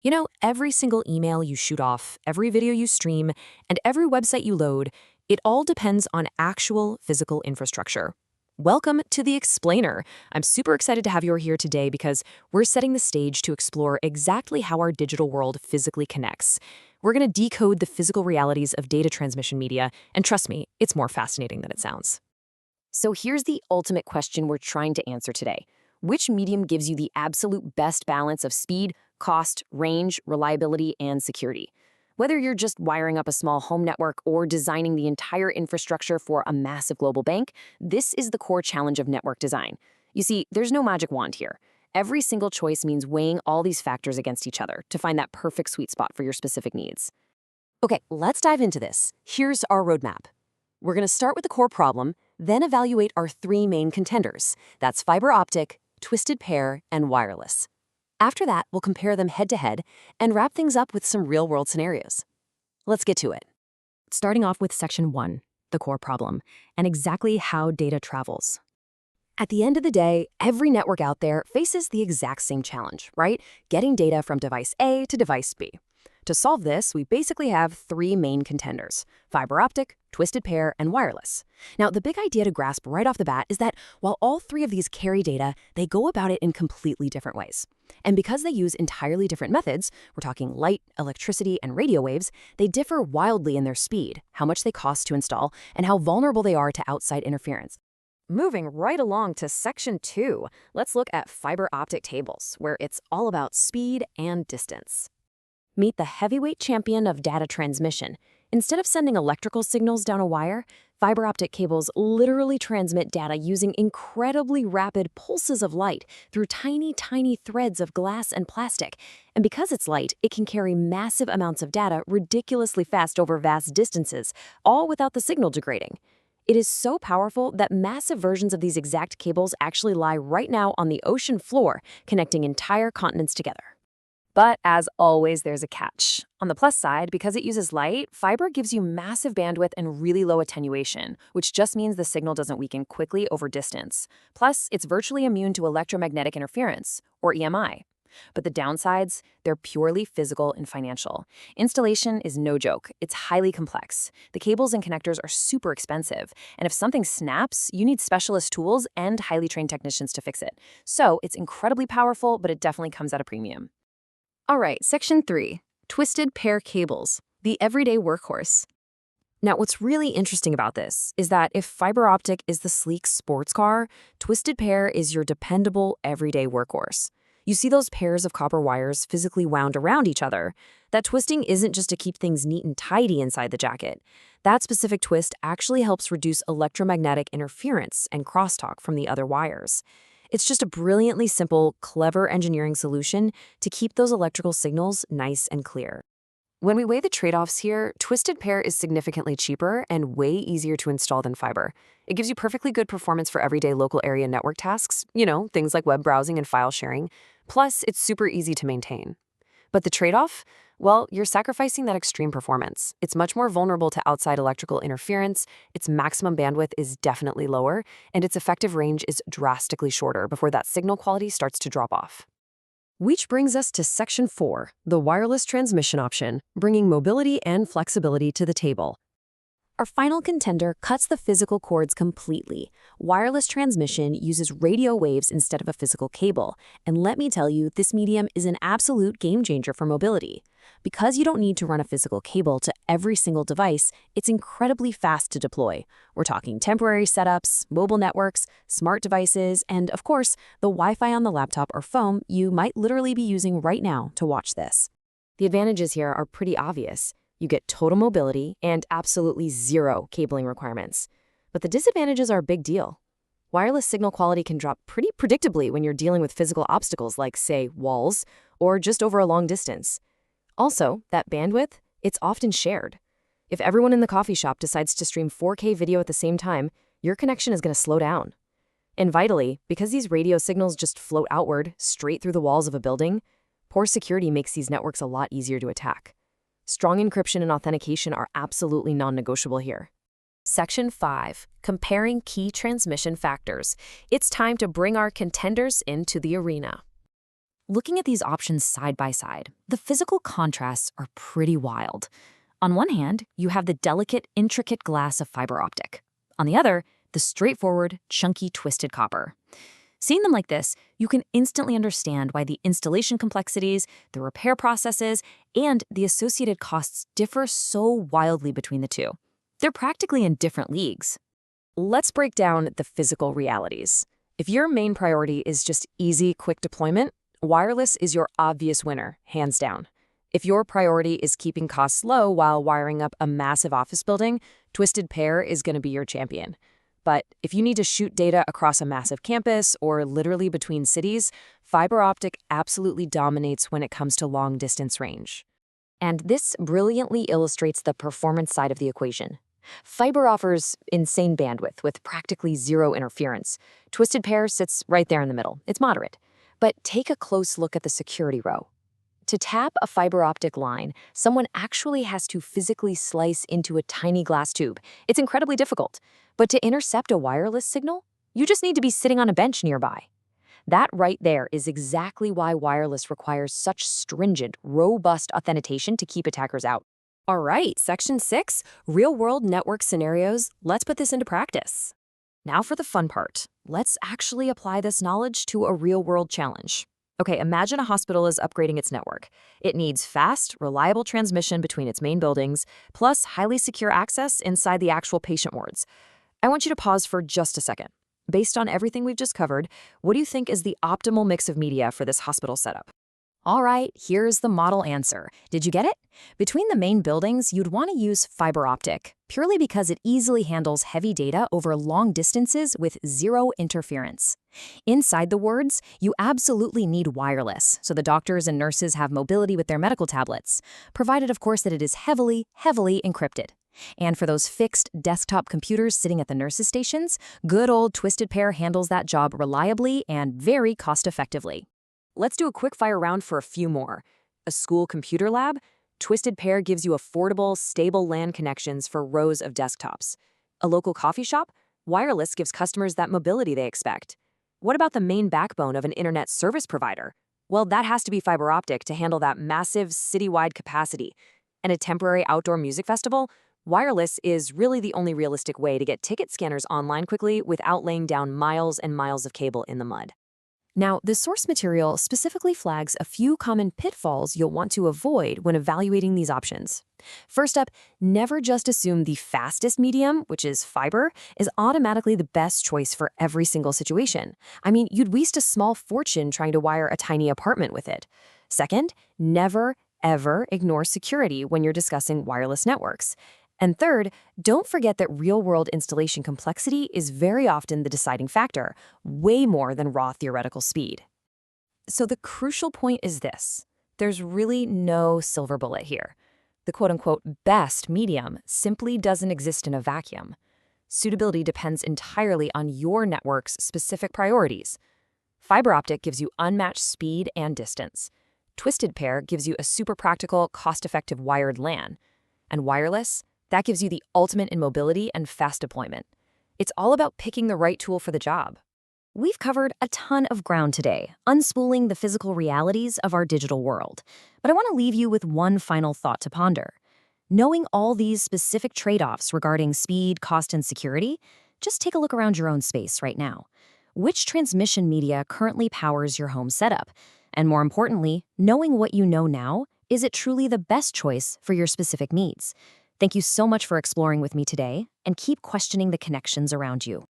You know, every single email you shoot off, every video you stream, and every website you load, it all depends on actual physical infrastructure. Welcome to The Explainer. I'm super excited to have you here today because we're setting the stage to explore exactly how our digital world physically connects. We're going to decode the physical realities of data transmission media, and trust me, it's more fascinating than it sounds. So here's the ultimate question we're trying to answer today. Which medium gives you the absolute best balance of speed, cost, range, reliability, and security? Whether you're just wiring up a small home network or designing the entire infrastructure for a massive global bank, this is the core challenge of network design. You see, there's no magic wand here. Every single choice means weighing all these factors against each other to find that perfect sweet spot for your specific needs. Okay, let's dive into this. Here's our roadmap. We're going to start with the core problem, then evaluate our three main contenders. That's fiber optic, twisted pair, and wireless. After that, we'll compare them head-to-head and wrap things up with some real-world scenarios. Let's get to it. Starting off with Section 1, the core problem, and exactly how data travels. At the end of the day, every network out there faces the exact same challenge, right? Getting data from device A to device B. To solve this, we basically have three main contenders: fiber optic, twisted pair, and wireless. Now, the big idea to grasp right off the bat is that while all three of these carry data, they go about it in completely different ways. And because they use entirely different methods, we're talking light, electricity, and radio waves, they differ wildly in their speed, how much they cost to install, and how vulnerable they are to outside interference. Moving right along to Section 2, let's look at fiber optic cables, where it's all about speed and distance. Meet the heavyweight champion of data transmission. Instead of sending electrical signals down a wire, fiber optic cables literally transmit data using incredibly rapid pulses of light through tiny, tiny threads of glass and plastic. And because it's light, it can carry massive amounts of data ridiculously fast over vast distances, all without the signal degrading. It is so powerful that massive versions of these exact cables actually lie right now on the ocean floor, connecting entire continents together. But as always, there's a catch. On the plus side, because it uses light, fiber gives you massive bandwidth and really low attenuation, which just means the signal doesn't weaken quickly over distance. Plus, it's virtually immune to electromagnetic interference, or EMI. But the downsides, they're purely physical and financial. Installation is no joke. It's highly complex. The cables and connectors are super expensive, and if something snaps, you need specialist tools and highly trained technicians to fix it. So it's incredibly powerful, but it definitely comes at a premium. All right, Section 3, twisted pair cables, the everyday workhorse. Now, what's really interesting about this is that if fiber optic is the sleek sports car, twisted pair is your dependable everyday workhorse. You see those pairs of copper wires physically wound around each other. That twisting isn't just to keep things neat and tidy inside the jacket. That specific twist actually helps reduce electromagnetic interference and crosstalk from the other wires. It's just a brilliantly simple, clever engineering solution to keep those electrical signals nice and clear. When we weigh the trade-offs here, twisted pair is significantly cheaper and way easier to install than fiber. It gives you perfectly good performance for everyday local area network tasks, things like web browsing and file sharing. Plus, it's super easy to maintain. But the trade-off? Well, you're sacrificing that extreme performance. It's much more vulnerable to outside electrical interference, its maximum bandwidth is definitely lower, and its effective range is drastically shorter before that signal quality starts to drop off. Which brings us to Section 4, the wireless transmission option, bringing mobility and flexibility to the table. Our final contender cuts the physical cords completely. Wireless transmission uses radio waves instead of a physical cable, and let me tell you, this medium is an absolute game changer for mobility. Because you don't need to run a physical cable to every single device, it's incredibly fast to deploy. We're talking temporary setups, mobile networks, smart devices, and of course, the Wi-Fi on the laptop or phone you might literally be using right now to watch this. The advantages here are pretty obvious. You get total mobility and absolutely zero cabling requirements. But the disadvantages are a big deal. Wireless signal quality can drop pretty predictably when you're dealing with physical obstacles like, say, walls, or just over a long distance. Also, that bandwidth, it's often shared. If everyone in the coffee shop decides to stream 4K video at the same time, your connection is going to slow down. And vitally, because these radio signals just float outward, straight through the walls of a building, poor security makes these networks a lot easier to attack. Strong encryption and authentication are absolutely non-negotiable here. Section 5, comparing key transmission factors. It's time to bring our contenders into the arena. Looking at these options side by side, the physical contrasts are pretty wild. On one hand, you have the delicate, intricate glass of fiber optic. On the other, the straightforward, chunky, twisted copper. Seeing them like this, you can instantly understand why the installation complexities, the repair processes, and the associated costs differ so wildly between the two. They're practically in different leagues. Let's break down the physical realities. If your main priority is just easy, quick deployment, wireless is your obvious winner, hands down. If your priority is keeping costs low while wiring up a massive office building, Twisted Pair is going to be your champion. But if you need to shoot data across a massive campus or literally between cities, fiber optic absolutely dominates when it comes to long-distance range. And this brilliantly illustrates the performance side of the equation. Fiber offers insane bandwidth with practically zero interference. Twisted Pair sits right there in the middle. It's moderate. But take a close look at the security row. To tap a fiber optic line, someone actually has to physically slice into a tiny glass tube. It's incredibly difficult. But to intercept a wireless signal, you just need to be sitting on a bench nearby. That right there is exactly why wireless requires such stringent, robust authentication to keep attackers out. All right, Section 6, Real-World Network Scenarios. Let's put this into practice. Now for the fun part. Let's actually apply this knowledge to a real-world challenge. Okay, imagine a hospital is upgrading its network. It needs fast, reliable transmission between its main buildings, plus highly secure access inside the actual patient wards. I want you to pause for just a second. Based on everything we've just covered, what do you think is the optimal mix of media for this hospital setup? All right, here's the model answer. Did you get it? Between the main buildings, you'd want to use fiber optic, purely because it easily handles heavy data over long distances with zero interference. Inside the wards, you absolutely need wireless, so the doctors and nurses have mobility with their medical tablets, provided of course that it is heavily encrypted. And for those fixed desktop computers sitting at the nurses' stations, good old Twisted Pair handles that job reliably and very cost-effectively. Let's do a quick fire round for a few more. A school computer lab? Twisted Pair gives you affordable, stable LAN connections for rows of desktops. A local coffee shop? Wireless gives customers that mobility they expect. What about the main backbone of an internet service provider? Well, that has to be fiber optic to handle that massive citywide capacity. And a temporary outdoor music festival? Wireless is really the only realistic way to get ticket scanners online quickly without laying down miles and miles of cable in the mud. Now, the source material specifically flags a few common pitfalls you'll want to avoid when evaluating these options. First up, never just assume the fastest medium, which is fiber, is automatically the best choice for every single situation. I mean, you'd waste a small fortune trying to wire a tiny apartment with it. Second, never, ever ignore security when you're discussing wireless networks. And third, don't forget that real-world installation complexity is very often the deciding factor, way more than raw theoretical speed. So the crucial point is this. There's really no silver bullet here. The quote-unquote best medium simply doesn't exist in a vacuum. Suitability depends entirely on your network's specific priorities. Fiber optic gives you unmatched speed and distance. Twisted Pair gives you a super practical, cost-effective wired LAN. And wireless? That gives you the ultimate in mobility and fast deployment. It's all about picking the right tool for the job. We've covered a ton of ground today, unspooling the physical realities of our digital world. But I want to leave you with one final thought to ponder. Knowing all these specific trade-offs regarding speed, cost, and security, just take a look around your own space right now. Which transmission media currently powers your home setup? And more importantly, knowing what you know now, is it truly the best choice for your specific needs? Thank you so much for exploring with me today, and keep questioning the connections around you.